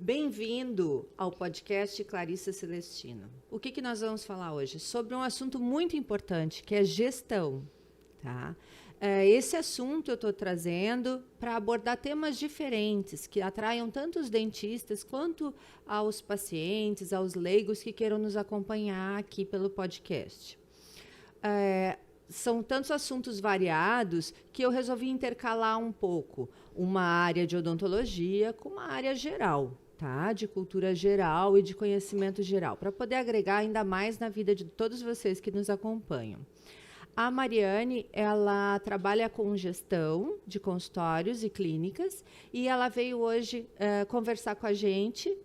Bem-vindo ao podcast Clarissa Celestino. O que nós vamos falar hoje? Sobre um assunto muito importante, que é gestão. Tá? Esse assunto eu estou trazendo para abordar temas diferentes, que atraiam tanto os dentistas quanto aos pacientes, aos leigos que queiram nos acompanhar aqui pelo podcast. São tantos assuntos variados que eu resolvi intercalar um pouco uma área de odontologia com uma área geral. Tá? De cultura geral e de conhecimento geral, para poder agregar ainda mais na vida de todos vocês que nos acompanham. A Mariane, ela trabalha com gestão de consultórios e clínicas e ela veio hoje conversar com a gente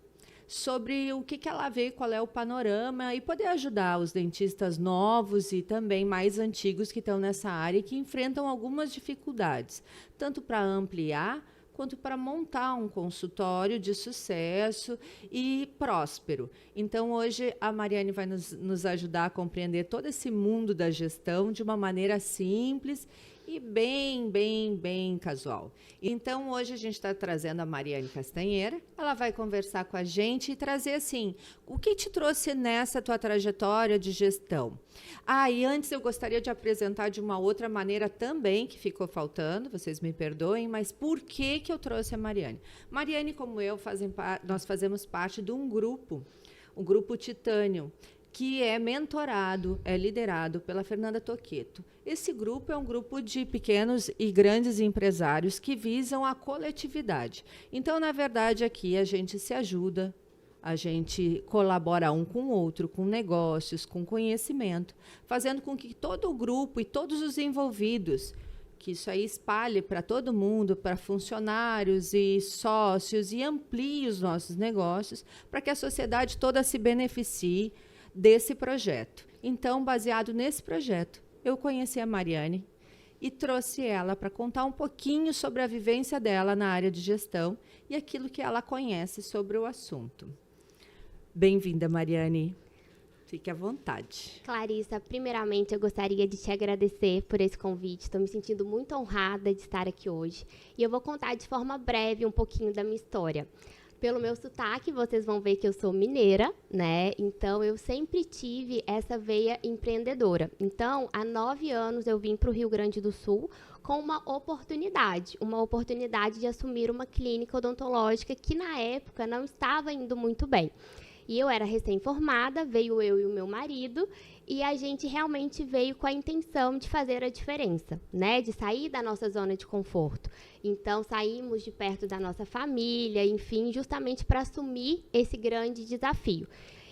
sobre o que ela vê, qual é o panorama e poder ajudar os dentistas novos e também mais antigos que estão nessa área e que enfrentam algumas dificuldades, tanto para ampliar quanto para montar um consultório de sucesso e próspero. Então, hoje, a Mariane vai nos ajudar a compreender todo esse mundo da gestão de uma maneira simples e bem casual. Então, hoje a gente está trazendo a Mariane Castanheira, ela vai conversar com a gente e trazer, assim, o que te trouxe nessa tua trajetória de gestão? E antes eu gostaria de apresentar de uma outra maneira também, que ficou faltando, vocês me perdoem, mas por que eu trouxe a Mariane? Mariane, como eu, nós fazemos parte de um grupo, o Grupo Titânio, que é mentorado, é liderado pela Fernanda Toqueto. Esse grupo é um grupo de pequenos e grandes empresários que visam a coletividade. Então, na verdade, aqui a gente se ajuda, a gente colabora um com o outro, com negócios, com conhecimento, fazendo com que todo o grupo e todos os envolvidos, que isso aí espalhe para todo mundo, para funcionários e sócios, e amplie os nossos negócios, para que a sociedade toda se beneficie desse projeto. Então, baseado nesse projeto, eu conheci a Mariane e trouxe ela para contar um pouquinho sobre a vivência dela na área de gestão e aquilo que ela conhece sobre o assunto. Bem-vinda, Mariane. Fique à vontade. Clarissa, primeiramente eu gostaria de te agradecer por esse convite. Estou me sentindo muito honrada de estar aqui hoje. E eu vou contar de forma breve um pouquinho da minha história. Pelo meu sotaque, vocês vão ver que eu sou mineira, né? Então, eu sempre tive essa veia empreendedora. Então, há 9 anos eu vim para o Rio Grande do Sul com uma oportunidade de assumir uma clínica odontológica que, na época, não estava indo muito bem. E eu era recém-formada, veio eu e o meu marido, e a gente realmente veio com a intenção de fazer a diferença, né? De sair da nossa zona de conforto. Então, saímos de perto da nossa família, enfim, justamente para assumir esse grande desafio.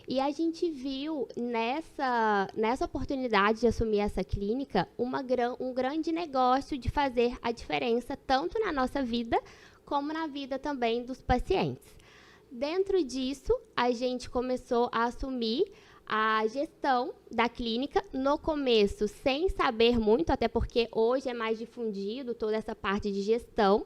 E a gente viu nessa oportunidade de assumir essa clínica um grande negócio de fazer a diferença, tanto na nossa vida, como na vida também dos pacientes. Dentro disso, a gente começou a assumir a gestão da clínica, no começo sem saber muito, até porque hoje é mais difundido toda essa parte de gestão.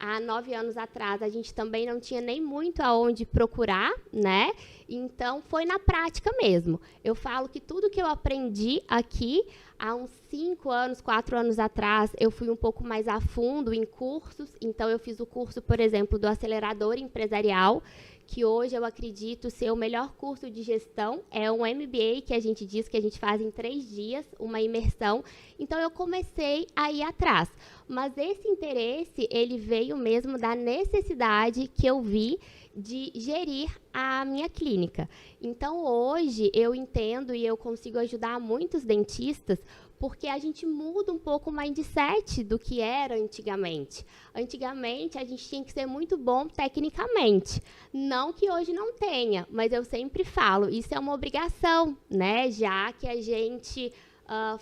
Há 9 anos atrás, a gente também não tinha nem muito aonde procurar, né? Então, foi na prática mesmo. Eu falo que tudo que eu aprendi aqui, há uns 5 anos, 4 anos atrás, eu fui um pouco mais a fundo em cursos. Então, eu fiz o curso, por exemplo, do acelerador empresarial, que hoje eu acredito ser o melhor curso de gestão. É um MBA que a gente diz que a gente faz em 3 dias, uma imersão. Então, eu comecei a ir atrás. Mas esse interesse, ele veio mesmo da necessidade que eu vi de gerir a minha clínica. Então, hoje, eu entendo e eu consigo ajudar muitos dentistas porque a gente muda um pouco o mindset do que era antigamente. Antigamente, a gente tinha que ser muito bom tecnicamente. Não que hoje não tenha, mas eu sempre falo, isso é uma obrigação, né? Já que a gente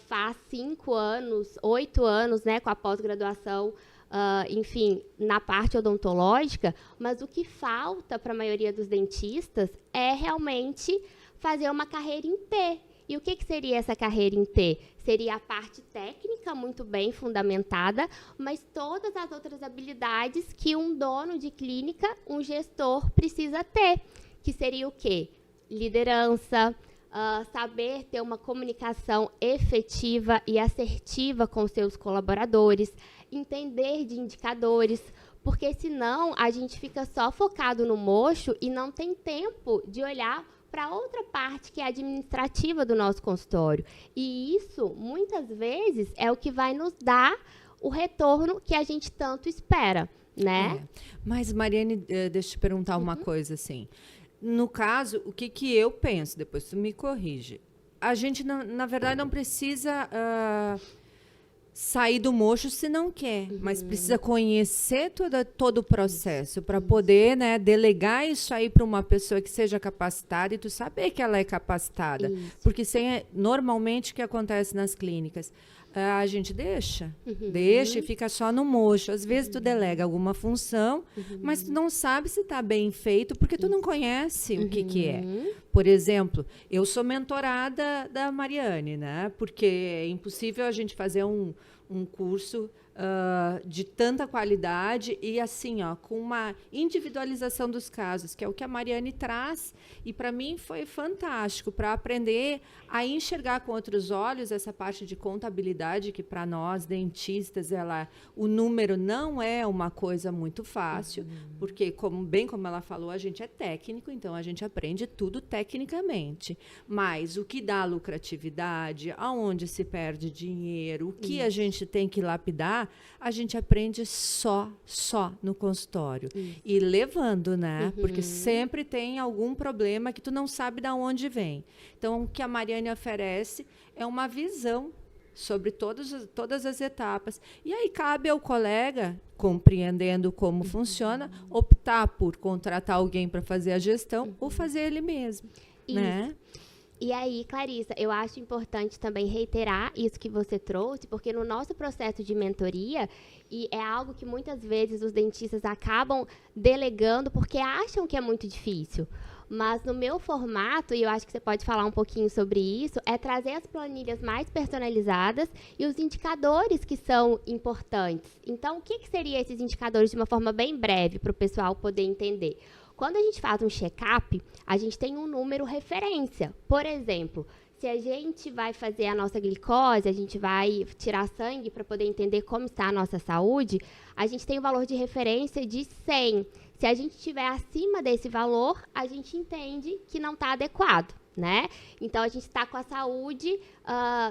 faz 5 anos, 8 anos, né, com a pós-graduação, enfim, na parte odontológica, mas o que falta para a maioria dos dentistas é realmente fazer uma carreira em T. E o que seria essa carreira em T? Seria a parte técnica muito bem fundamentada, mas todas as outras habilidades que um dono de clínica, um gestor, precisa ter, que seria o quê? Liderança, saber ter uma comunicação efetiva e assertiva com seus colaboradores, entender de indicadores, porque senão a gente fica só focado no mocho e não tem tempo de olhar para outra parte que é administrativa do nosso consultório. E isso, muitas vezes, é o que vai nos dar o retorno que a gente tanto espera, né? Mas, Mariane, deixa eu te perguntar uma coisa, assim. No caso, o que eu penso, depois tu me corrige. A gente, na verdade, não precisa sair do mocho se não quer, mas precisa conhecer todo o processo para poder, né, delegar isso aí para uma pessoa que seja capacitada e tu saber que ela é capacitada. Porque normalmente o que acontece nas clínicas, a gente deixa e fica só no mocho. Às vezes tu delega alguma função, mas tu não sabe se está bem feito, porque tu não conhece o que é. Por exemplo, eu sou mentorada da Mariane, né? Porque é impossível a gente fazer um curso de tanta qualidade e assim, ó, com uma individualização dos casos, que é o que a Mariane traz, e para mim foi fantástico, para aprender a enxergar com outros olhos essa parte de contabilidade, que para nós, dentistas, o número não é uma coisa muito fácil, porque, bem como ela falou, a gente é técnico, então a gente aprende tudo tecnicamente, mas o que dá lucratividade, aonde se perde dinheiro, o que a gente tem que lapidar, a gente aprende só no consultório. E levando, né? Porque sempre tem algum problema que tu não sabe de onde vem. Então, o que a Mariane oferece é uma visão sobre todas as etapas. E aí cabe ao colega, compreendendo como funciona, optar por contratar alguém para fazer a gestão ou fazer ele mesmo. Né? E aí, Clarissa, eu acho importante também reiterar isso que você trouxe, porque no nosso processo de mentoria, e é algo que muitas vezes os dentistas acabam delegando porque acham que é muito difícil. Mas no meu formato, e eu acho que você pode falar um pouquinho sobre isso, é trazer as planilhas mais personalizadas e os indicadores que são importantes. Então, o que seriam esses indicadores de uma forma bem breve para o pessoal poder entender? Quando a gente faz um check-up, a gente tem um número referência. Por exemplo, se a gente vai fazer a nossa glicose, a gente vai tirar sangue para poder entender como está a nossa saúde, a gente tem um valor de referência de 100. Se a gente estiver acima desse valor, a gente entende que não está adequado, né? Então, a gente está com a saúde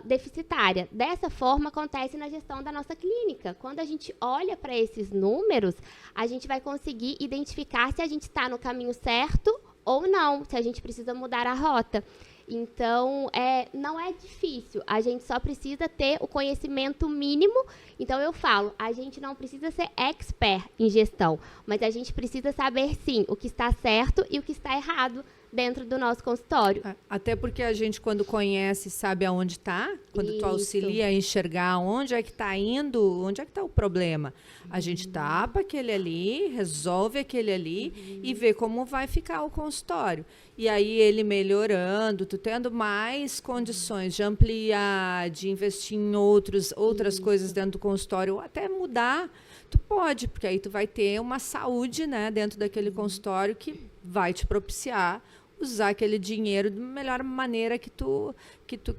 deficitária. Dessa forma, acontece na gestão da nossa clínica. Quando a gente olha para esses números, a gente vai conseguir identificar se a gente está no caminho certo ou não, se a gente precisa mudar a rota. Então, não é difícil, a gente só precisa ter o conhecimento mínimo. Então, eu falo, a gente não precisa ser expert em gestão, mas a gente precisa saber, sim, o que está certo e o que está errado dentro do nosso consultório. Até porque a gente, quando conhece, sabe aonde está, quando tu auxilia a enxergar onde é que está indo, onde é que está o problema. A gente tapa aquele ali, resolve aquele ali e vê como vai ficar o consultório. E aí ele melhorando, tu tendo mais condições de ampliar, de investir em outras coisas dentro do consultório, ou até mudar, tu pode, porque aí tu vai ter uma saúde, né, dentro daquele consultório que vai te propiciar usar aquele dinheiro da melhor maneira que tu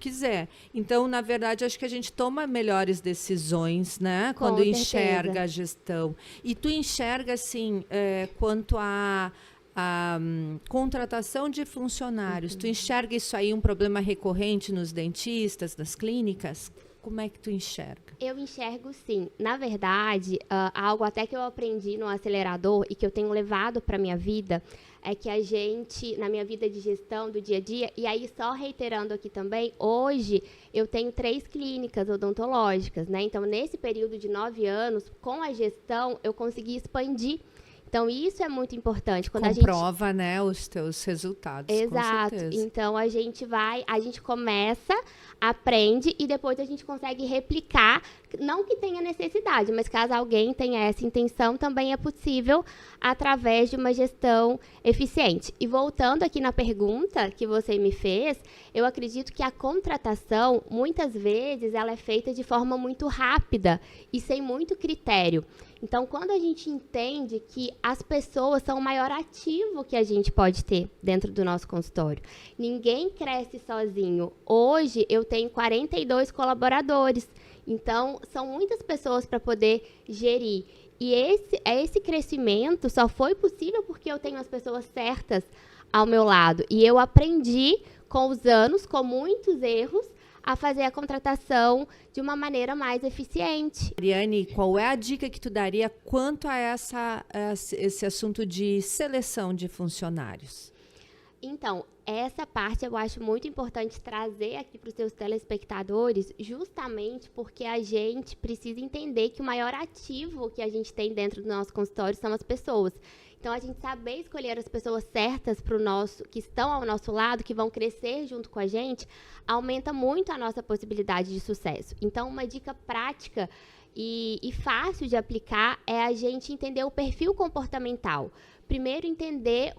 quiser. Então, na verdade, acho que a gente toma melhores decisões, né? Quando enxerga a gestão. E tu enxerga, assim, quanto a contratação de funcionários, tu enxerga isso aí um problema recorrente nos dentistas, nas clínicas? Como é que tu enxerga? Eu enxergo, sim. Na verdade, algo até que eu aprendi no acelerador e que eu tenho levado para a minha vida, é que a gente, na minha vida de gestão do dia a dia, e aí só reiterando aqui também, hoje eu tenho 3 clínicas odontológicas, né? Então, nesse período de 9 anos, com a gestão, eu consegui expandir. Então, isso é muito importante. Quando comprova, né, os teus resultados. Exato. Com certeza. Então, a gente começa, aprende e depois a gente consegue replicar. Não que tenha necessidade, mas caso alguém tenha essa intenção, também é possível através de uma gestão eficiente. E voltando aqui na pergunta que você me fez, eu acredito que a contratação, muitas vezes, ela é feita de forma muito rápida e sem muito critério. Então, quando a gente entende que as pessoas são o maior ativo que a gente pode ter dentro do nosso consultório. Ninguém cresce sozinho. Hoje, eu tenho 42 colaboradores. Então, são muitas pessoas para poder gerir. E esse crescimento só foi possível porque eu tenho as pessoas certas ao meu lado. E eu aprendi com os anos, com muitos erros, a fazer a contratação de uma maneira mais eficiente. Mariane, qual é a dica que tu daria quanto a esse assunto de seleção de funcionários? Então, essa parte eu acho muito importante trazer aqui para os seus telespectadores, justamente porque a gente precisa entender que o maior ativo que a gente tem dentro do nosso consultório são as pessoas. Então, a gente saber escolher as pessoas certas que estão ao nosso lado, que vão crescer junto com a gente, aumenta muito a nossa possibilidade de sucesso. Então, uma dica prática e fácil de aplicar é a gente entender o perfil comportamental. Primeiro, entender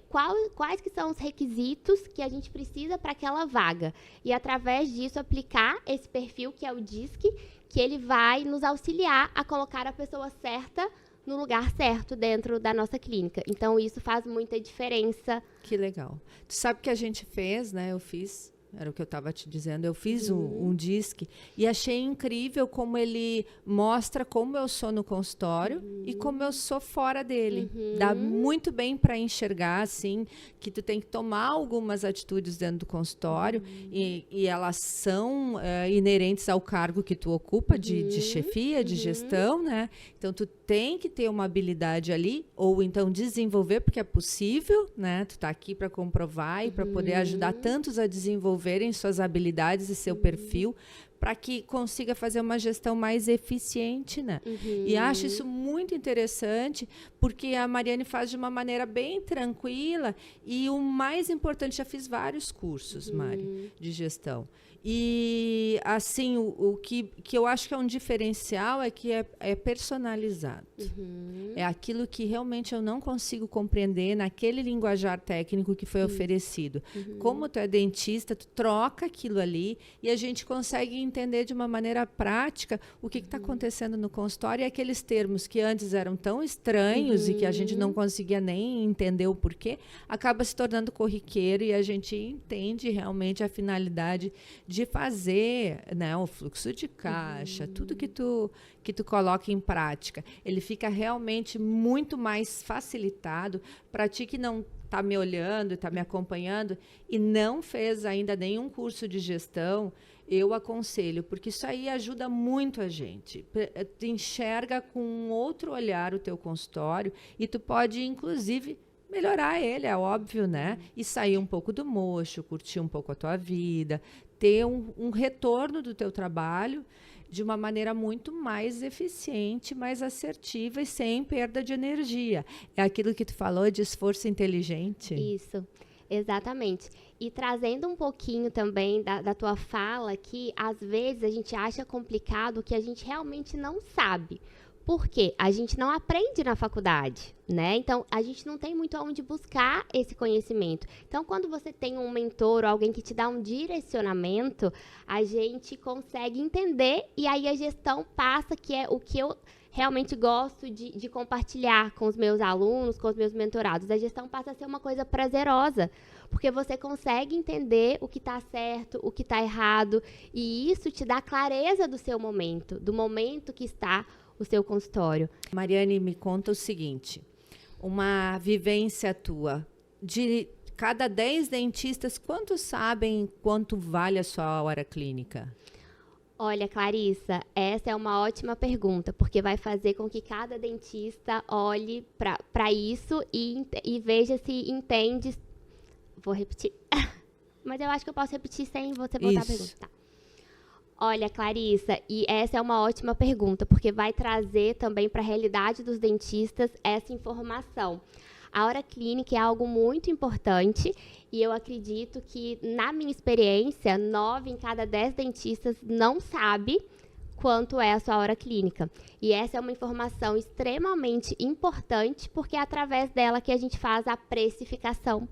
quais que são os requisitos que a gente precisa para aquela vaga. E, através disso, aplicar esse perfil, que é o DISC, que ele vai nos auxiliar a colocar a pessoa certa no lugar certo dentro da nossa clínica. Então, isso faz muita diferença. Que legal. Tu sabe que a gente fez, né? Eu fiz, era o que eu estava te dizendo, eu fiz um DISC e achei incrível como ele mostra como eu sou no consultório e como eu sou fora dele. Dá muito bem para enxergar, assim, que tu tem que tomar algumas atitudes dentro do consultório e elas são inerentes ao cargo que tu ocupa de chefia, de gestão, né? Então, tu tem que ter uma habilidade ali, ou então desenvolver, porque é possível, né? Tu tá aqui para comprovar e para poder ajudar tantos a desenvolverem suas habilidades e seu perfil, para que consiga fazer uma gestão mais eficiente, né? E acho isso muito interessante, porque a Mariane faz de uma maneira bem tranquila e o mais importante, já fiz vários cursos, Mari, de gestão. E, assim, o que eu acho que é um diferencial é que é personalizado. É aquilo que realmente eu não consigo compreender naquele linguajar técnico que foi oferecido. Como tu é dentista, tu troca aquilo ali e a gente consegue entender de uma maneira prática o que está acontecendo no consultório, e aqueles termos que antes eram tão estranhos e que a gente não conseguia nem entender o porquê, acaba se tornando corriqueiro e a gente entende realmente a finalidade de fazer, né, o fluxo de caixa, tudo que tu coloca em prática. Ele fica realmente muito mais facilitado para ti que não está me olhando, está me acompanhando e não fez ainda nenhum curso de gestão. Eu aconselho, porque isso aí ajuda muito a gente. Tu enxerga com um outro olhar o teu consultório e tu pode, inclusive, melhorar ele, é óbvio, né? E sair um pouco do mocho, curtir um pouco a tua vida, ter um retorno do teu trabalho de uma maneira muito mais eficiente, mais assertiva e sem perda de energia. É aquilo que tu falou de esforço inteligente? Isso, exatamente. E trazendo um pouquinho também da tua fala aqui, às vezes a gente acha complicado o que a gente realmente não sabe. Por quê? A gente não aprende na faculdade, né? Então, a gente não tem muito aonde buscar esse conhecimento. Então, quando você tem um mentor ou alguém que te dá um direcionamento, a gente consegue entender e aí a gestão passa, que é o que eu realmente gosto de compartilhar com os meus alunos, com os meus mentorados. A gestão passa a ser uma coisa prazerosa, porque você consegue entender o que está certo, o que está errado, e isso te dá clareza do seu momento, do momento que está o seu consultório. Mariane, me conta o seguinte, uma vivência tua, de cada 10 dentistas, quantos sabem quanto vale a sua hora clínica? Olha, Clarissa, essa é uma ótima pergunta, porque vai fazer com que cada dentista olhe para isso e veja se entende. Vou repetir, mas eu acho que eu posso repetir sem você voltar a pergunta. Tá. Olha, Clarissa, e essa é uma ótima pergunta, porque vai trazer também para a realidade dos dentistas essa informação. A hora clínica é algo muito importante e eu acredito que, na minha experiência, 9 em cada 10 dentistas não sabe quanto é a sua hora clínica. E essa é uma informação extremamente importante, porque é através dela que a gente faz a precificação.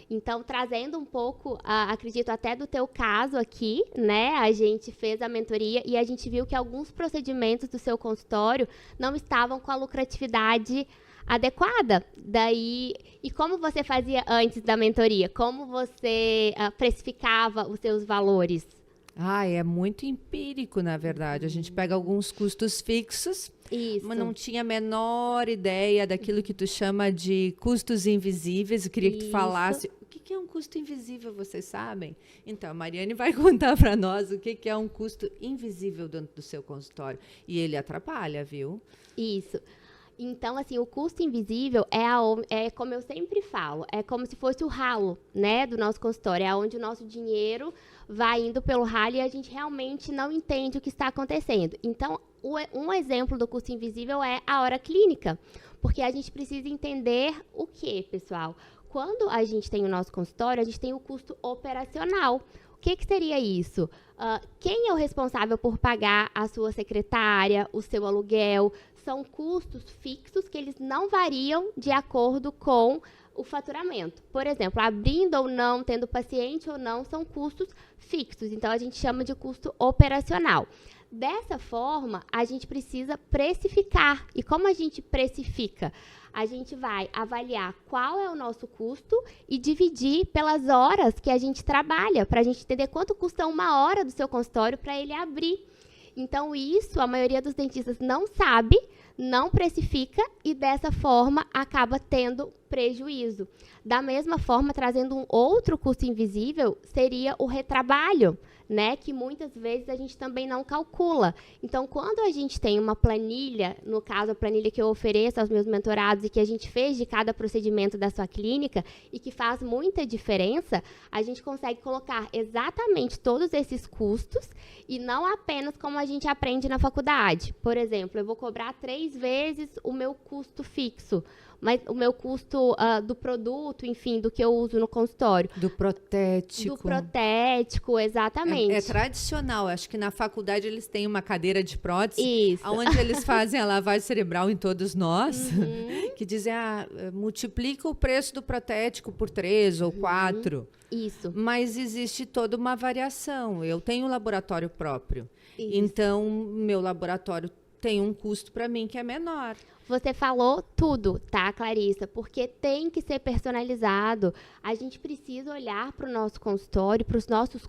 Então, trazendo um pouco, acredito até do teu caso aqui, né? A gente fez a mentoria e a gente viu que alguns procedimentos do seu consultório não estavam com a lucratividade adequada. Daí, e como você fazia antes da mentoria? Como você precificava os seus valores? É muito empírico, na verdade. A gente pega alguns custos fixos, Isso. mas não tinha a menor ideia daquilo que tu chama de custos invisíveis. Eu queria que tu falasse. O que é um custo invisível, vocês sabem? Então, a Mariane vai contar para nós o que é um custo invisível dentro do seu consultório. E ele atrapalha, viu? Isso. Então, assim, o custo invisível é como eu sempre falo, é como se fosse o ralo, né, do nosso consultório, é onde o nosso dinheiro vai indo pelo ralo e a gente realmente não entende o que está acontecendo. Então, um exemplo do custo invisível é a hora clínica, porque a gente precisa entender o que, pessoal? Quando a gente tem o nosso consultório, a gente tem o custo operacional. O que seria isso? Quem é o responsável por pagar a sua secretária, o seu aluguel? São custos fixos que eles não variam de acordo com o faturamento. Por exemplo, abrindo ou não, tendo paciente ou não, são custos fixos. Então, a gente chama de custo operacional. Dessa forma, a gente precisa precificar. E como a gente precifica? A gente vai avaliar qual é o nosso custo e dividir pelas horas que a gente trabalha, para a gente entender quanto custa uma hora do seu consultório para ele abrir. Então, isso a maioria dos dentistas não sabe, não precifica e, dessa forma, acaba tendo prejuízo. Da mesma forma, trazendo um outro custo invisível, seria o retrabalho, né, que muitas vezes a gente também não calcula. Então, quando a gente tem uma planilha, no caso, a planilha que eu ofereço aos meus mentorados e que a gente fez de cada procedimento da sua clínica e que faz muita diferença, a gente consegue colocar exatamente todos esses custos e não apenas como a gente aprende na faculdade. Por exemplo, eu vou cobrar 3 vezes o meu custo fixo, mas o meu custo do produto, enfim, do que eu uso no consultório. Do protético. Do protético, exatamente. É tradicional. Acho que na faculdade eles têm uma cadeira de prótese. Isso. Onde eles fazem a lavagem cerebral em todos nós. Uhum. Que dizem, multiplica o preço do protético por 3 ou 4. Isso. Mas existe toda uma variação. Eu tenho um laboratório próprio. Isso. Então, meu laboratório tem um custo para mim que é menor. Você falou tudo, tá, Clarissa? Porque tem que ser personalizado. A gente precisa olhar para o nosso consultório, para os nossos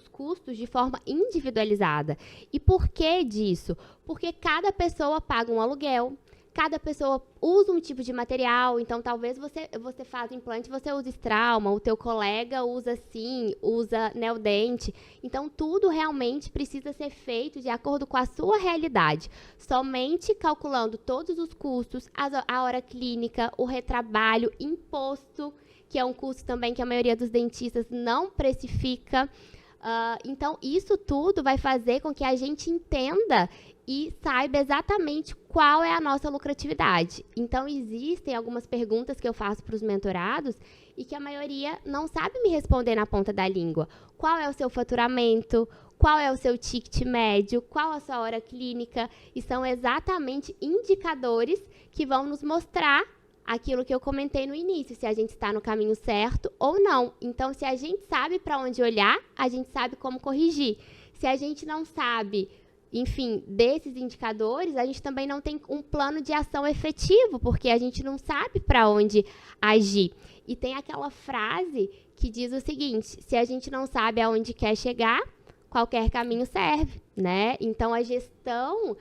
custos de forma individualizada. E por que disso? Porque cada pessoa paga um aluguel, cada pessoa usa um tipo de material, então talvez você faz implante, você usa estrauma, o teu colega usa sim, usa neodente. Então tudo realmente precisa ser feito de acordo com a sua realidade. Somente calculando todos os custos, a hora clínica, o retrabalho, imposto, que é um custo também que a maioria dos dentistas não precifica. Então, isso tudo vai fazer com que a gente entenda e saiba exatamente qual é a nossa lucratividade. Então, existem algumas perguntas que eu faço para os mentorados e que a maioria não sabe me responder na ponta da língua. Qual é o seu faturamento? Qual é o seu ticket médio? Qual a sua hora clínica? E são exatamente indicadores que vão nos mostrar aquilo que eu comentei no início, se a gente está no caminho certo ou não. Então, se a gente sabe para onde olhar, a gente sabe como corrigir. Se a gente não sabe, enfim, desses indicadores, a gente também não tem um plano de ação efetivo, porque a gente não sabe para onde agir. E tem aquela frase que diz o seguinte: se a gente não sabe aonde quer chegar, qualquer caminho serve, né? Então, a gestão,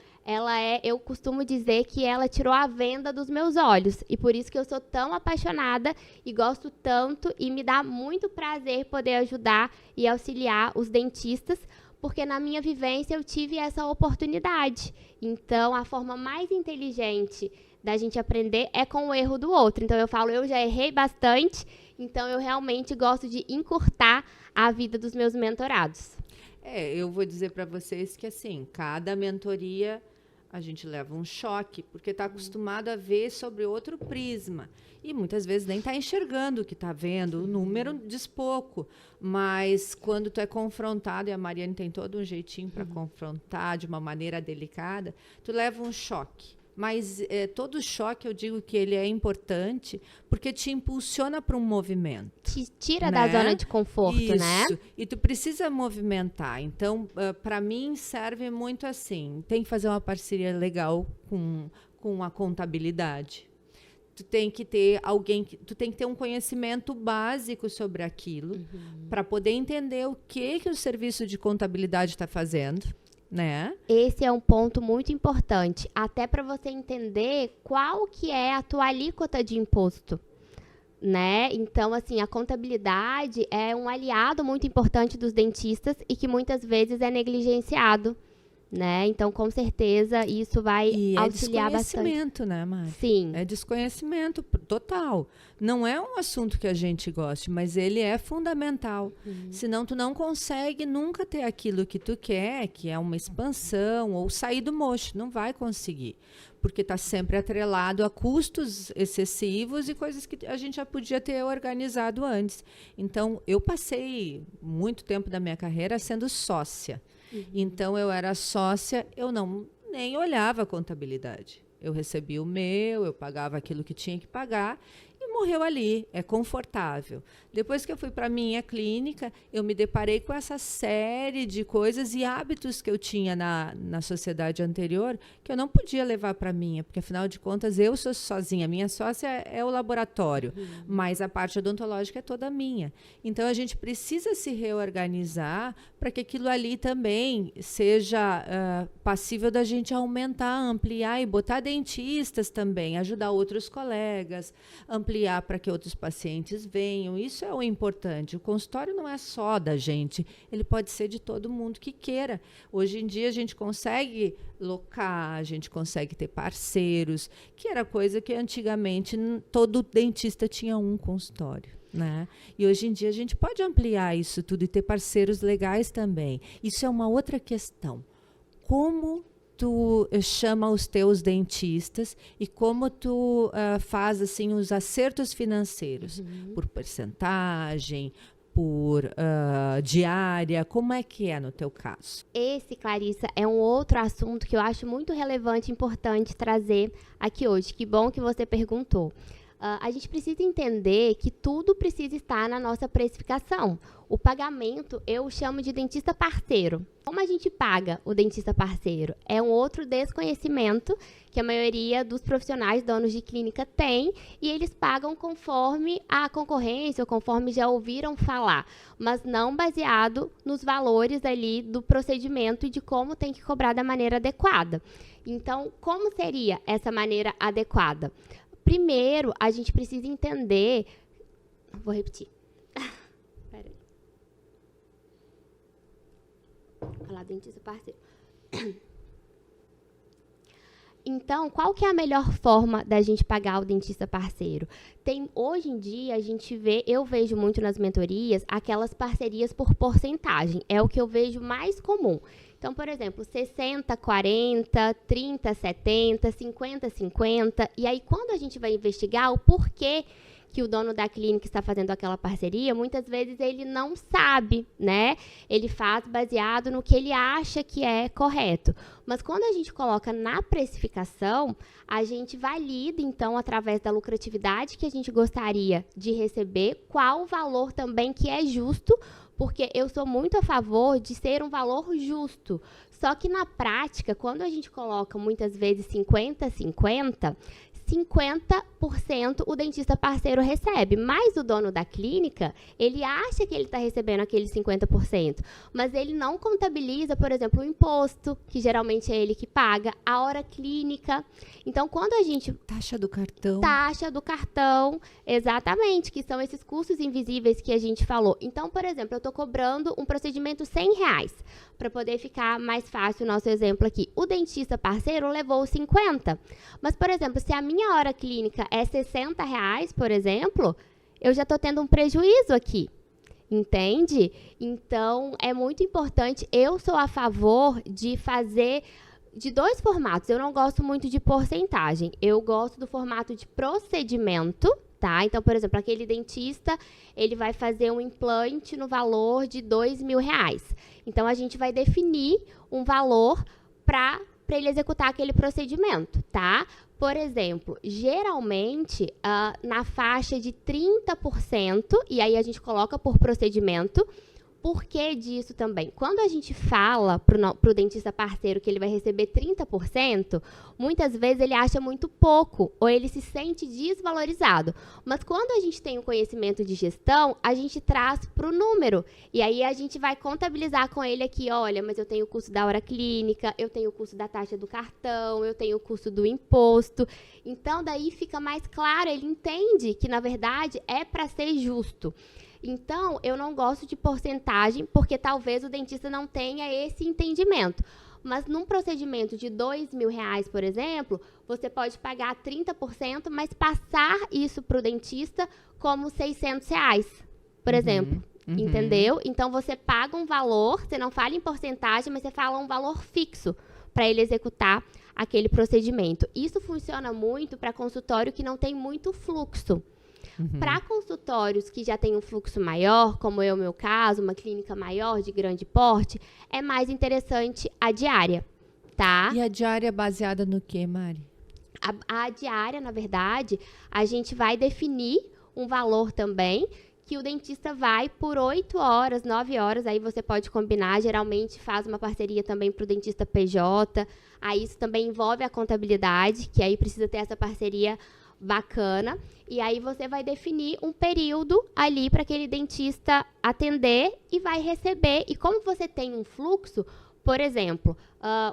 eu costumo dizer que ela tirou a venda dos meus olhos. E por isso que eu sou tão apaixonada e gosto tanto e me dá muito prazer poder ajudar e auxiliar os dentistas, porque na minha vivência eu tive essa oportunidade. Então, a forma mais inteligente da gente aprender é com o erro do outro. Então, eu falo, eu já errei bastante, então eu realmente gosto de encurtar a vida dos meus mentorados. Eu vou dizer para vocês que, assim, cada mentoria a gente leva um choque, porque está acostumado a ver sobre outro prisma. E muitas vezes nem está enxergando o que está vendo, o número diz pouco. Mas quando tu é confrontado, e a Mariane tem todo um jeitinho para confrontar de uma maneira delicada, tu leva um choque. Mas todo choque, eu digo que ele é importante, porque te impulsiona para um movimento. Te tira da zona de conforto, Isso. né? E tu precisa movimentar. Então, para mim, serve muito assim. Tem que fazer uma parceria legal com a contabilidade. tu tem que ter tu tem que ter um conhecimento básico sobre aquilo para poder entender o que o serviço de contabilidade está fazendo, né? Esse é um ponto muito importante, até para você entender qual que é a tua alíquota de imposto, né? Então, assim, a contabilidade é um aliado muito importante dos dentistas e que muitas vezes é negligenciado, né? Então, com certeza, isso vai auxiliar bastante. É desconhecimento, né, Mari? Sim. É desconhecimento total. Não é um assunto que a gente goste, mas ele é fundamental. Senão, tu não consegue nunca ter aquilo que tu quer, que é uma expansão, ou sair do mocho. Não vai conseguir. Porque está sempre atrelado a custos excessivos e coisas que a gente já podia ter organizado antes. Então, eu passei muito tempo da minha carreira sendo sócia. Então, eu era sócia, eu nem olhava a contabilidade. Eu recebia o meu, eu pagava aquilo que tinha que pagar e morreu ali, é confortável. Depois que eu fui para a minha clínica, eu me deparei com essa série de coisas e hábitos que eu tinha na sociedade anterior que eu não podia levar para a minha, porque, afinal de contas, eu sou sozinha. A minha sócia é o laboratório, mas a parte odontológica é toda minha. Então, a gente precisa se reorganizar para que aquilo ali também seja passível da gente aumentar, ampliar e botar dentistas também, ajudar outros colegas, ampliar para que outros pacientes venham. Isso é o importante. O consultório não é só da gente, ele pode ser de todo mundo que queira. Hoje em dia a gente consegue locar, a gente consegue ter parceiros, que era coisa que antigamente todo dentista tinha um consultório, né? E hoje em dia a gente pode ampliar isso tudo e ter parceiros legais também. Isso é uma outra questão. Como tu chama os teus dentistas e como tu faz assim os acertos financeiros, por porcentagem, por diária, como é que é no teu caso? Esse, Clarissa, é um outro assunto que eu acho muito relevante e importante trazer aqui hoje. Que bom que você perguntou. A gente precisa entender que tudo precisa estar na nossa precificação. O pagamento, eu chamo de dentista parceiro. Como a gente paga o dentista parceiro? É um outro desconhecimento que a maioria dos profissionais donos de clínica tem e eles pagam conforme a concorrência ou conforme já ouviram falar, mas não baseado nos valores ali do procedimento e de como tem que cobrar da maneira adequada. Então, como seria essa maneira adequada? Primeiro, a gente precisa entender... Vou repetir. Peraí. Olha lá, dentista parceiro. Então, qual que é a melhor forma da gente pagar o dentista parceiro? Hoje em dia, eu vejo muito nas mentorias, aquelas parcerias por porcentagem. É o que eu vejo mais comum. Então, por exemplo, 60, 40, 30, 70, 50, 50. E aí, quando a gente vai investigar o porquê que o dono da clínica está fazendo aquela parceria, muitas vezes ele não sabe, né? Ele faz baseado no que ele acha que é correto. Mas quando a gente coloca na precificação, a gente valida, então, através da lucratividade que a gente gostaria de receber, qual o valor também que é justo, porque eu sou muito a favor de ser um valor justo. Só que, na prática, quando a gente coloca, muitas vezes, 50-50, 50% o dentista parceiro recebe, mas o dono da clínica, ele acha que ele está recebendo aqueles 50%, mas ele não contabiliza, por exemplo, o imposto, que geralmente é ele que paga, a hora clínica. Então, quando a gente... Taxa do cartão. Taxa do cartão, exatamente, que são esses custos invisíveis que a gente falou. Então, por exemplo, eu estou cobrando um procedimento R$100, para poder ficar mais fácil o nosso exemplo aqui. O dentista parceiro levou 50, mas, por exemplo, se a minha hora clínica é R$60, por exemplo, eu já estou tendo um prejuízo aqui, entende? Então, é muito importante, eu sou a favor de fazer de dois formatos. Eu não gosto muito de porcentagem, eu gosto do formato de procedimento, tá? Então, por exemplo, aquele dentista, ele vai fazer um implante no valor de R$2.000. Então, a gente vai definir um valor para ele executar aquele procedimento, tá? Por exemplo, geralmente, na faixa de 30%, e aí a gente coloca por procedimento, Por que disso também? Quando a gente fala para o dentista parceiro que ele vai receber 30%, muitas vezes ele acha muito pouco ou ele se sente desvalorizado. Mas quando a gente tem o conhecimento de gestão, a gente traz para o número. E aí a gente vai contabilizar com ele aqui, olha, mas eu tenho o custo da hora clínica, eu tenho o custo da taxa do cartão, eu tenho o custo do imposto. Então, daí fica mais claro, ele entende que, na verdade, é para ser justo. Então, eu não gosto de porcentagem, porque talvez o dentista não tenha esse entendimento. Mas num procedimento de R$2.000, por exemplo, você pode pagar 30%, mas passar isso para o dentista como R$600, por exemplo. Entendeu? Então, você paga um valor, você não fala em porcentagem, mas você fala um valor fixo para ele executar aquele procedimento. Isso funciona muito para consultório que não tem muito fluxo. Para consultórios que já têm um fluxo maior, como é o meu caso, uma clínica maior, de grande porte, é mais interessante a diária, tá? E a diária é baseada no quê, Mari? A diária, na verdade, a gente vai definir um valor também, que o dentista vai por 8 horas, 9 horas, aí você pode combinar, geralmente faz uma parceria também para o dentista PJ, aí isso também envolve a contabilidade, que aí precisa ter essa parceria bacana, e aí você vai definir um período ali para aquele dentista atender e vai receber. E como você tem um fluxo, por exemplo,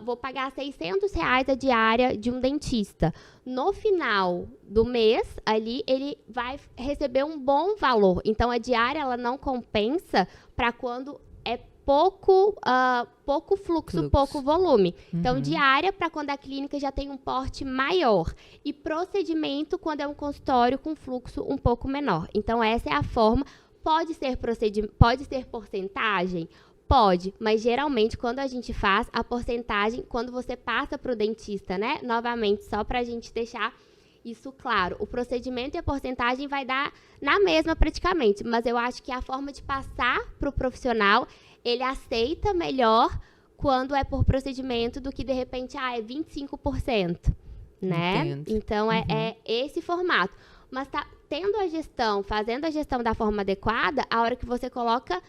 vou pagar R$600 a diária de um dentista. No final do mês, ali, ele vai receber um bom valor. Então, a diária, ela não compensa para quando é pouco fluxo, pouco volume. Então, diária para quando a clínica já tem um porte maior. E procedimento quando é um consultório com fluxo um pouco menor. Então, essa é a forma. Pode ser porcentagem? Pode, mas geralmente quando a gente faz a porcentagem, quando você passa para o dentista, né? Novamente, só para a gente deixar isso claro. O procedimento e a porcentagem vai dar na mesma praticamente, mas eu acho que a forma de passar para o profissional, ele aceita melhor quando é por procedimento do que, de repente, é 25%, né? Entendo. Então, é esse formato. Mas tendo a gestão, fazendo a gestão da forma adequada, a hora que você coloca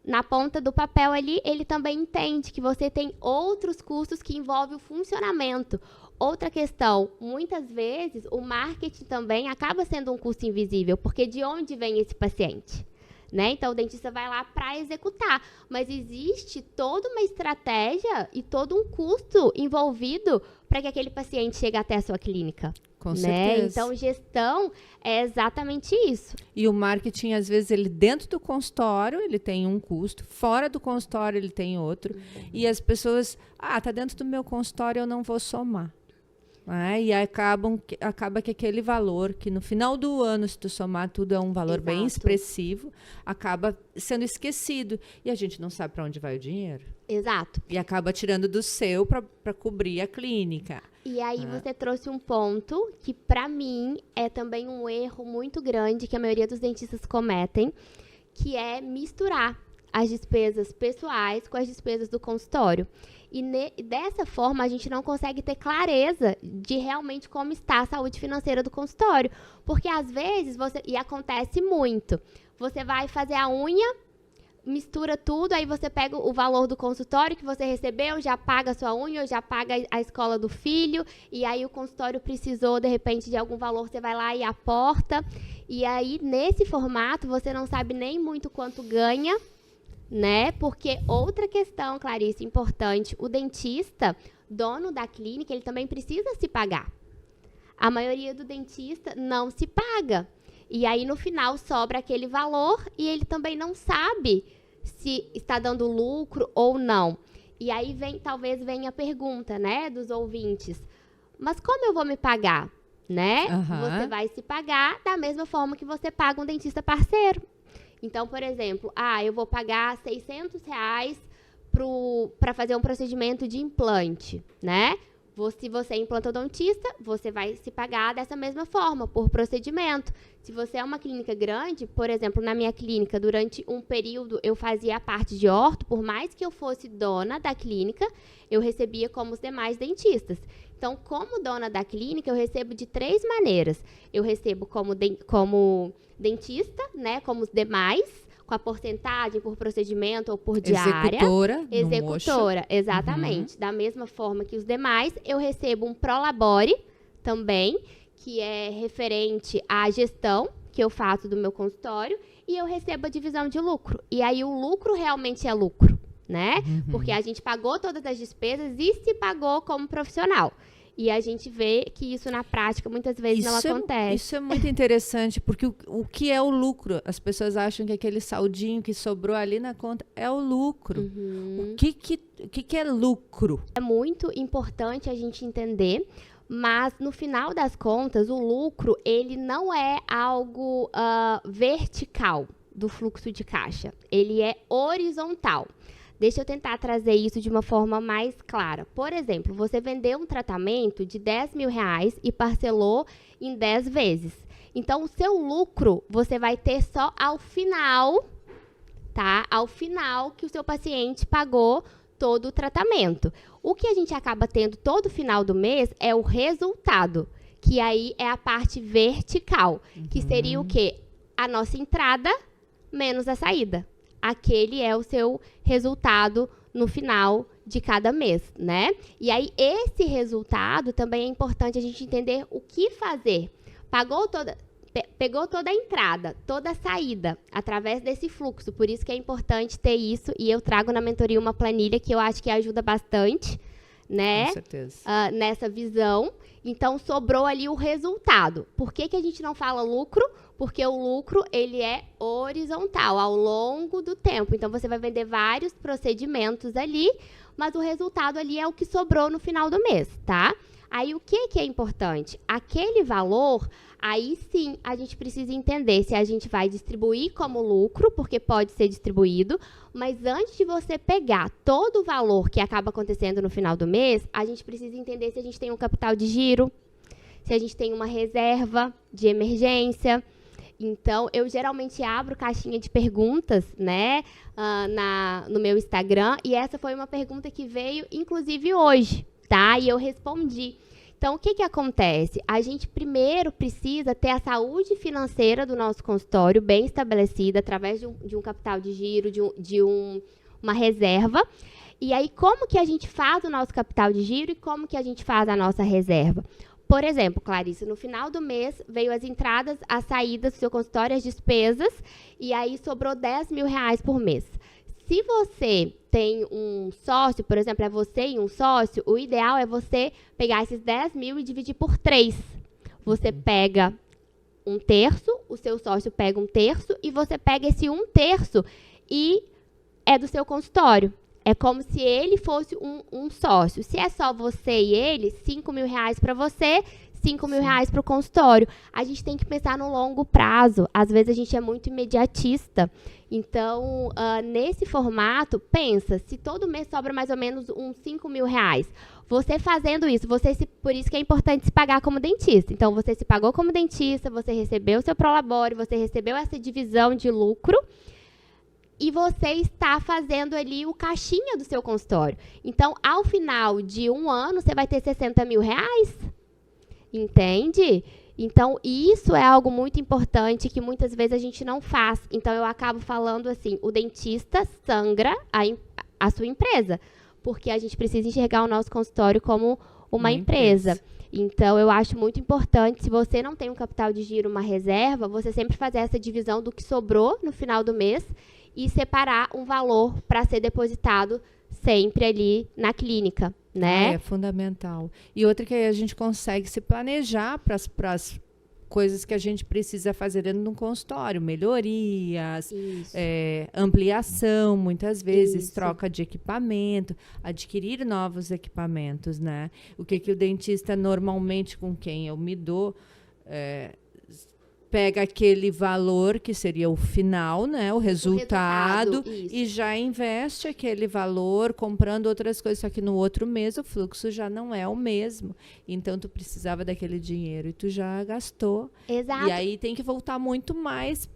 na ponta do papel ali, ele também entende que você tem outros custos que envolvem o funcionamento. Outra questão, muitas vezes, o marketing também acaba sendo um custo invisível, porque de onde vem esse paciente? Né? Então, o dentista vai lá para executar, mas existe toda uma estratégia e todo um custo envolvido para que aquele paciente chegue até a sua clínica. Com né? certeza. Então, gestão é exatamente isso. E o marketing, às vezes, ele dentro do consultório, ele tem um custo, fora do consultório, ele tem outro. E as pessoas, tá dentro do meu consultório, eu não vou somar. E acaba que aquele valor, que no final do ano, se tu somar tudo, é um valor bem expressivo, acaba sendo esquecido. E a gente não sabe para onde vai o dinheiro. Exato. E acaba tirando do seu para cobrir a clínica. E aí você trouxe um ponto que, para mim, é também um erro muito grande que a maioria dos dentistas cometem, que é misturar as despesas pessoais com as despesas do consultório. E dessa forma, a gente não consegue ter clareza de realmente como está a saúde financeira do consultório. Porque, às vezes, e acontece muito, você vai fazer a unha, mistura tudo, aí você pega o valor do consultório que você recebeu, já paga a sua unha, já paga a escola do filho, e aí o consultório precisou, de repente, de algum valor, você vai lá e aporta. E aí, nesse formato, você não sabe nem muito quanto ganha, né? Porque outra questão, Clarice, importante, o dentista, dono da clínica, ele também precisa se pagar. A maioria do dentista não se paga. E aí, no final, sobra aquele valor e ele também não sabe se está dando lucro ou não. E aí, talvez venha a pergunta, né, dos ouvintes. Mas como eu vou me pagar, né? Você vai se pagar da mesma forma que você paga um dentista parceiro. Então, por exemplo, eu vou pagar R$600 para fazer um procedimento de implante, né? Se você é implantodontista, você vai se pagar dessa mesma forma, por procedimento. Se você é uma clínica grande, por exemplo, na minha clínica, durante um período, eu fazia a parte de orto, por mais que eu fosse dona da clínica, eu recebia como os demais dentistas. Então, como dona da clínica, eu recebo de 3 maneiras. Eu recebo como dentista, né, como os demais, com a porcentagem por procedimento ou por diária. Executora, exatamente. Da mesma forma que os demais, eu recebo um Prolabore também, que é referente à gestão que eu faço do meu consultório, e eu recebo a divisão de lucro. E aí o lucro realmente é lucro, né? Porque a gente pagou todas as despesas e se pagou como profissional. E a gente vê que isso na prática muitas vezes não acontece. Isso é muito interessante, porque o que é o lucro? As pessoas acham que aquele saldinho que sobrou ali na conta é o lucro. O que é lucro? É muito importante a gente entender, mas no final das contas, o lucro ele não é algo vertical do fluxo de caixa. Ele é horizontal. Deixa eu tentar trazer isso de uma forma mais clara. Por exemplo, você vendeu um tratamento de R$10.000 e parcelou em 10 vezes. Então, o seu lucro você vai ter só ao final, tá? Ao final que o seu paciente pagou todo o tratamento. O que a gente acaba tendo todo final do mês é o resultado, que aí é a parte vertical, que seria o quê? A nossa entrada menos a saída. Aquele é o seu resultado no final de cada mês, né? E aí, esse resultado também é importante a gente entender o que fazer. Pegou toda a entrada, toda a saída, através desse fluxo. Por isso que é importante ter isso. E eu trago na mentoria uma planilha que eu acho que ajuda bastante, né? Com certeza. Nessa visão. Então, sobrou ali o resultado. Por que que a gente não fala lucro? Porque o lucro, ele é horizontal, ao longo do tempo. Então, você vai vender vários procedimentos ali, mas o resultado ali é o que sobrou no final do mês, tá? Aí, o que que é importante? Aquele valor, aí sim, a gente precisa entender se a gente vai distribuir como lucro, porque pode ser distribuído, mas antes de você pegar todo o valor que acaba acontecendo no final do mês, a gente precisa entender se a gente tem um capital de giro, se a gente tem uma reserva de emergência. Então, eu geralmente abro caixinha de perguntas, né, no meu Instagram, e essa foi uma pergunta que veio, inclusive, hoje, tá? E eu respondi. Então, o que que acontece? A gente primeiro precisa ter a saúde financeira do nosso consultório bem estabelecida, através de um capital de giro, uma reserva. E aí, como que a gente faz o nosso capital de giro e como que a gente faz a nossa reserva? Por exemplo, Clarice, no final do mês veio as entradas, as saídas do seu consultório, as despesas, e aí sobrou R$10.000 por mês. Se você tem um sócio, por exemplo, é você e um sócio, o ideal é você pegar esses 10 mil e dividir por 3. Você pega 1/3, o seu sócio pega 1/3, e você pega esse 1/3 e é do seu consultório. É como se ele fosse um sócio. Se é só você e ele, R$5.000 para você, R$5.000 para o consultório. A gente tem que pensar no longo prazo. Às vezes a gente é muito imediatista. Então, nesse formato, pensa, se todo mês sobra mais ou menos uns R$5.000, você fazendo isso, por isso que é importante se pagar como dentista. Então, você se pagou como dentista, você recebeu o seu Prolabore, você recebeu essa divisão de lucro, e você está fazendo ali o caixinha do seu consultório. Então, ao final de um ano, você vai ter R$60.000. Entende? Então, isso é algo muito importante que muitas vezes a gente não faz. Então, eu acabo falando assim, o dentista sangra a sua empresa, porque a gente precisa enxergar o nosso consultório como uma empresa. Então, eu acho muito importante, se você não tem um capital de giro, uma reserva, você sempre fazer essa divisão do que sobrou no final do mês e separar um valor para ser depositado sempre ali na clínica, né? É fundamental. E outra que aí a gente consegue se planejar para as coisas que a gente precisa fazer dentro de um consultório, melhorias, ampliação, muitas vezes, troca de equipamento, adquirir novos equipamentos, né? O que o dentista normalmente com quem eu me dou pega aquele valor que seria o final, né, o resultado e já investe aquele valor comprando outras coisas, só que no outro mês o fluxo já não é o mesmo. Então, tu precisava daquele dinheiro e tu já gastou. Exato. E aí tem que voltar muito mais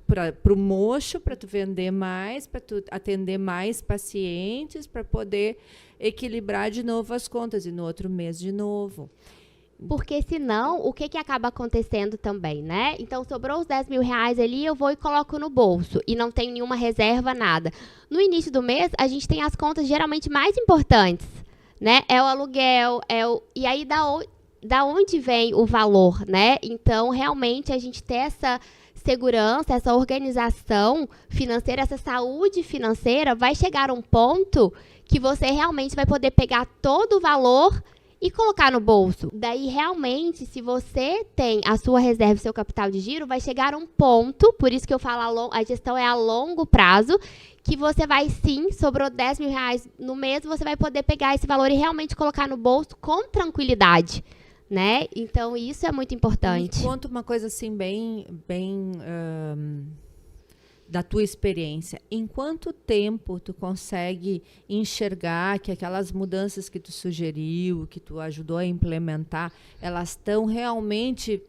para o mocho, para tu vender mais, para tu atender mais pacientes, para poder equilibrar de novo as contas e no outro mês de novo. Porque senão, o que acaba acontecendo também, né? Então, sobrou os 10 mil reais ali, eu vou e coloco no bolso. E não tenho nenhuma reserva, nada. No início do mês, a gente tem as contas geralmente mais importantes, né? É o aluguel, e aí da onde vem o valor, né? Então, realmente, a gente ter essa segurança, essa organização financeira, essa saúde financeira, vai chegar a um ponto que você realmente vai poder pegar todo o valor e colocar no bolso. Daí, realmente, se você tem a sua reserva, o seu capital de giro, vai chegar a um ponto, por isso que eu falo, a gestão é a longo prazo, que você vai sim, sobrou 10 mil reais no mês, você vai poder pegar esse valor e realmente colocar no bolso com tranquilidade, né? Então, isso é muito importante. Me conta uma coisa assim, bem da tua experiência. Em quanto tempo tu consegue enxergar que aquelas mudanças que tu sugeriu, que tu ajudou a implementar, elas estão realmente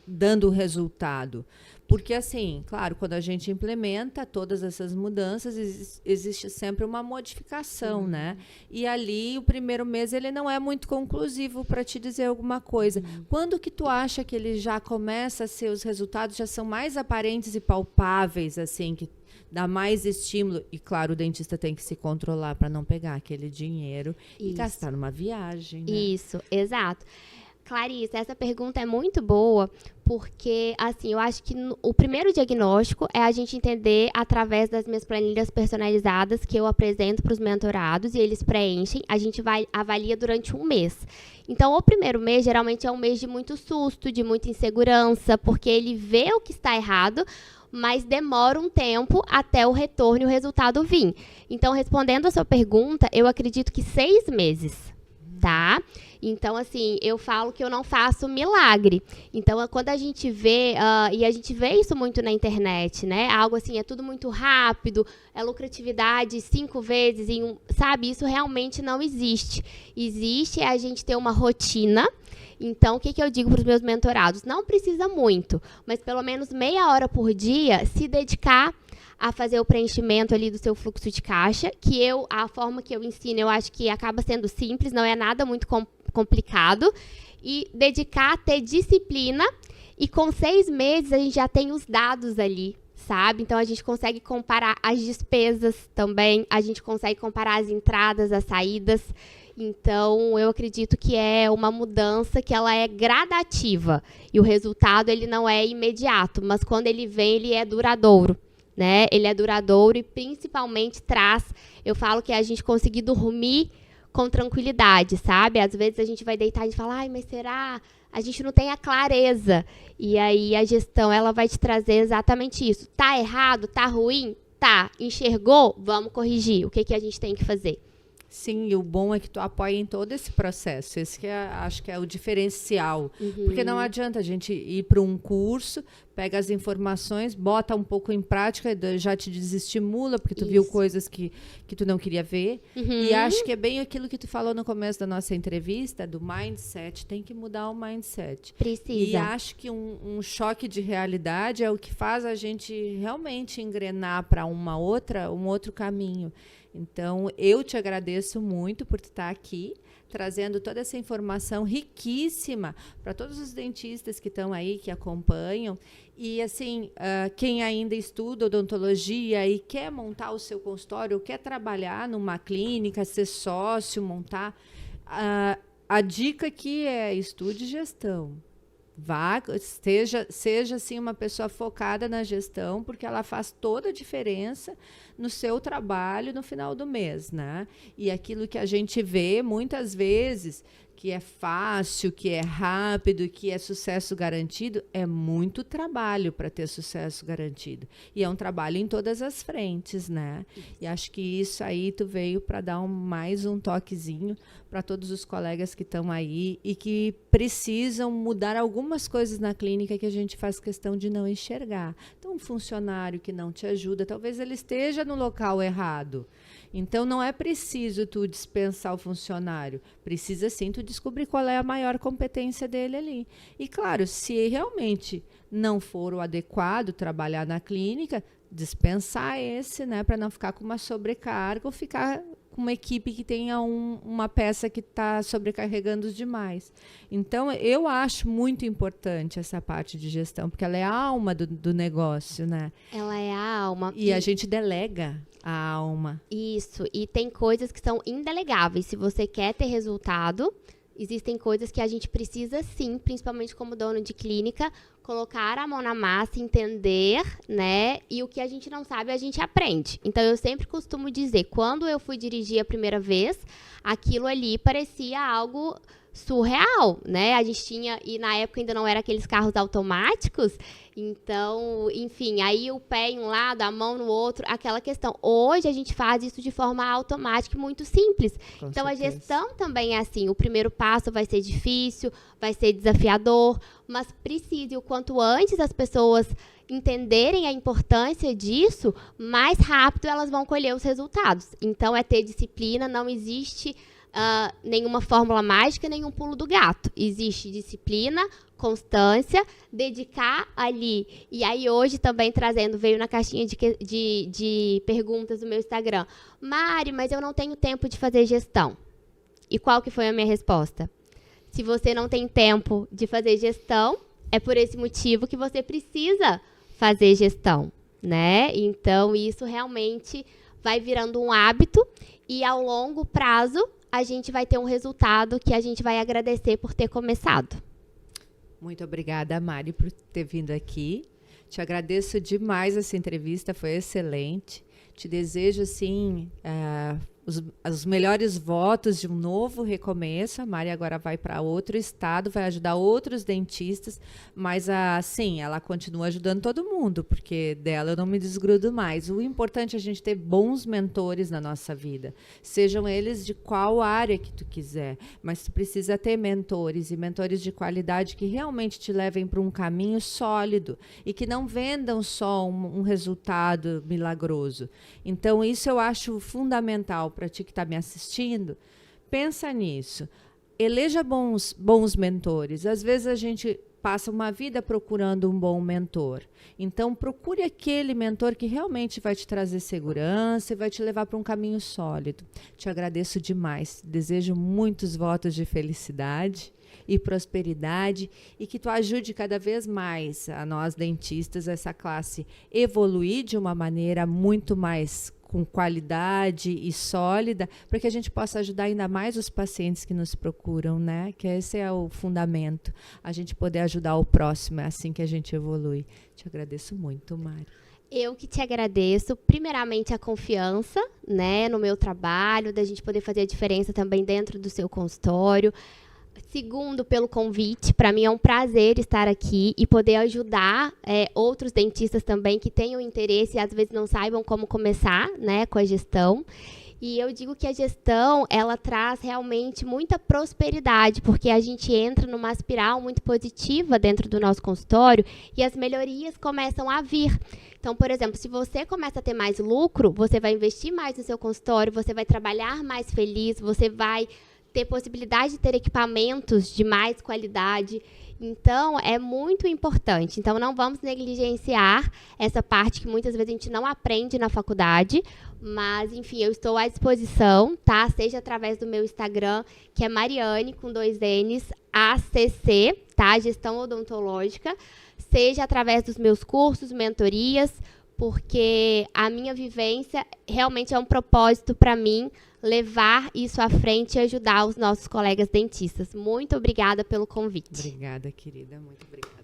dando resultado? Porque, assim, claro, quando a gente implementa todas essas mudanças, existe sempre uma modificação, né? E ali, o primeiro mês, ele não é muito conclusivo para te dizer alguma coisa. Quando que tu acha que ele já começa a ser, os resultados já são mais aparentes e palpáveis, assim, que dá mais estímulo? E, claro, o dentista tem que se controlar para não pegar aquele dinheiro e gastar numa viagem, né? Isso, exato. Clarice, essa pergunta é muito boa, porque, assim, eu acho que o primeiro diagnóstico é a gente entender através das minhas planilhas personalizadas que eu apresento para os mentorados e eles preenchem. A gente avalia durante um mês. Então, o primeiro mês, geralmente, é um mês de muito susto, de muita insegurança, porque ele vê o que está errado, mas demora um tempo até o retorno e o resultado vir. Então, respondendo a sua pergunta, eu acredito que 6 meses, tá? Então, assim, eu falo que eu não faço milagre. Então, quando a gente vê, e a gente vê isso muito na internet, né? Algo assim, é tudo muito rápido, é lucratividade 5 vezes em sabe? Isso realmente não existe. Existe a gente ter uma rotina. Então, o que eu digo para os meus mentorados? Não precisa muito, mas pelo menos meia hora por dia se dedicar a fazer o preenchimento ali do seu fluxo de caixa, que a forma que eu ensino, eu acho que acaba sendo simples, não é nada muito complicado, e dedicar a ter disciplina, e com 6 meses a gente já tem os dados ali, sabe? Então, a gente consegue comparar as despesas também, a gente consegue comparar as entradas, as saídas. Então, eu acredito que é uma mudança que ela é gradativa, e o resultado ele não é imediato, mas quando ele vem, ele é duradouro. Né? Ele é duradouro e principalmente traz, eu falo que é a gente conseguir dormir com tranquilidade, sabe? Às vezes a gente vai deitar e fala, ai, mas será? A gente não tem a clareza. E aí a gestão, ela vai te trazer exatamente isso. Tá errado? Tá ruim? Tá. Enxergou? Vamos corrigir. O que a gente tem que fazer? Sim, e o bom é que tu apoia em todo esse processo. Esse que acho que é o diferencial. Porque não adianta a gente ir para um curso, pega as informações, bota um pouco em prática, já te desestimula, porque tu viu coisas que tu não queria ver. E acho que é bem aquilo que tu falou no começo da nossa entrevista, do mindset. Tem que mudar o mindset. Precisa. E acho que um choque de realidade é o que faz a gente realmente engrenar para um outro caminho. Então, eu te agradeço muito por estar aqui, trazendo toda essa informação riquíssima para todos os dentistas que estão aí, que acompanham. E, assim, quem ainda estuda odontologia e quer montar o seu consultório, quer trabalhar numa clínica, ser sócio, montar, a dica aqui é estude gestão. Seja assim uma pessoa focada na gestão, porque ela faz toda a diferença no seu trabalho no final do mês, né? E aquilo que a gente vê muitas vezes, que é fácil, que é rápido, que é sucesso garantido, é muito trabalho para ter sucesso garantido. E é um trabalho em todas as frentes, né? E acho que isso aí tu veio para dar mais um toquezinho para todos os colegas que estão aí e que precisam mudar algumas coisas na clínica que a gente faz questão de não enxergar. Então, um funcionário que não te ajuda, talvez ele esteja no local errado. Então, não é preciso tu dispensar o funcionário. Precisa, sim, tu descobrir qual é a maior competência dele ali. E, claro, se realmente não for o adequado trabalhar na clínica, dispensar esse, né, para não ficar com uma sobrecarga ou ficar com uma equipe que tenha uma peça que está sobrecarregando os demais. Então, eu acho muito importante essa parte de gestão, porque ela é a alma do negócio, né? Ela é a alma. E a gente delega a alma. Isso, e tem coisas que são indelegáveis. Se você quer ter resultado, existem coisas que a gente precisa sim, principalmente como dono de clínica, colocar a mão na massa, entender, né? E o que a gente não sabe, a gente aprende. Então, eu sempre costumo dizer, quando eu fui dirigir a primeira vez, aquilo ali parecia algo surreal, né? A gente tinha, e na época ainda não era aqueles carros automáticos, então, enfim, aí o pé em um lado, a mão no outro, aquela questão. Hoje a gente faz isso de forma automática e muito simples. Com então, certeza. a gestão também é assim, o primeiro passo vai ser difícil, vai ser desafiador, mas precisa, e o quanto antes as pessoas entenderem a importância disso, mais rápido elas vão colher os resultados. Então, é ter disciplina, não existe nenhuma fórmula mágica, nenhum pulo do gato. Existe disciplina, constância, dedicar ali. E aí, hoje, também trazendo, veio na caixinha de perguntas do meu Instagram. Mari, mas eu não tenho tempo de fazer gestão. E qual que foi a minha resposta? Se você não tem tempo de fazer gestão, é por esse motivo que você precisa fazer gestão, né? Então, isso realmente vai virando um hábito e, ao longo prazo, a gente vai ter um resultado que a gente vai agradecer por ter começado. Muito obrigada, Mari, por ter vindo aqui. Te agradeço demais essa entrevista, foi excelente. Te desejo, assim, os melhores votos de um novo recomeço. A Mari agora vai para outro estado, vai ajudar outros dentistas, mas, assim, ela continua ajudando todo mundo, porque dela eu não me desgrudo mais. O importante é a gente ter bons mentores na nossa vida, sejam eles de qual área que tu quiser, mas tu precisa ter mentores, e mentores de qualidade que realmente te levem para um caminho sólido e que não vendam só um resultado milagroso. Então, isso eu acho fundamental para ti que está me assistindo. Pensa nisso. Eleja bons mentores. Às vezes a gente passa uma vida procurando um bom mentor. Então, procure aquele mentor que realmente vai te trazer segurança e vai te levar para um caminho sólido. Te agradeço demais. Desejo muitos votos de felicidade e prosperidade, e que tu ajude cada vez mais a nós dentistas, essa classe, evoluir de uma maneira muito mais com qualidade e sólida, para que a gente possa ajudar ainda mais os pacientes que nos procuram, né? Que esse é o fundamento, a gente poder ajudar o próximo, é assim que a gente evolui. Te agradeço muito, Mari. Eu que te agradeço, primeiramente a confiança, né, no meu trabalho, da gente poder fazer a diferença também dentro do seu consultório. Segundo, pelo convite, para mim é um prazer estar aqui e poder ajudar outros dentistas também que tenham interesse e às vezes não saibam como começar, né, com a gestão. E eu digo que a gestão, ela traz realmente muita prosperidade, porque a gente entra numa espiral muito positiva dentro do nosso consultório e as melhorias começam a vir. Então, por exemplo, se você começa a ter mais lucro, você vai investir mais no seu consultório, você vai trabalhar mais feliz, você vai ter possibilidade de ter equipamentos de mais qualidade. Então, é muito importante. Então, não vamos negligenciar essa parte que muitas vezes a gente não aprende na faculdade. Mas, enfim, eu estou à disposição, tá? Seja através do meu Instagram, que é Mariane, com 2 N's, ACC, tá? Gestão odontológica. Seja através dos meus cursos, mentorias, porque a minha vivência realmente é um propósito para mim, levar isso à frente e ajudar os nossos colegas dentistas. Muito obrigada pelo convite. Obrigada, querida. Muito obrigada.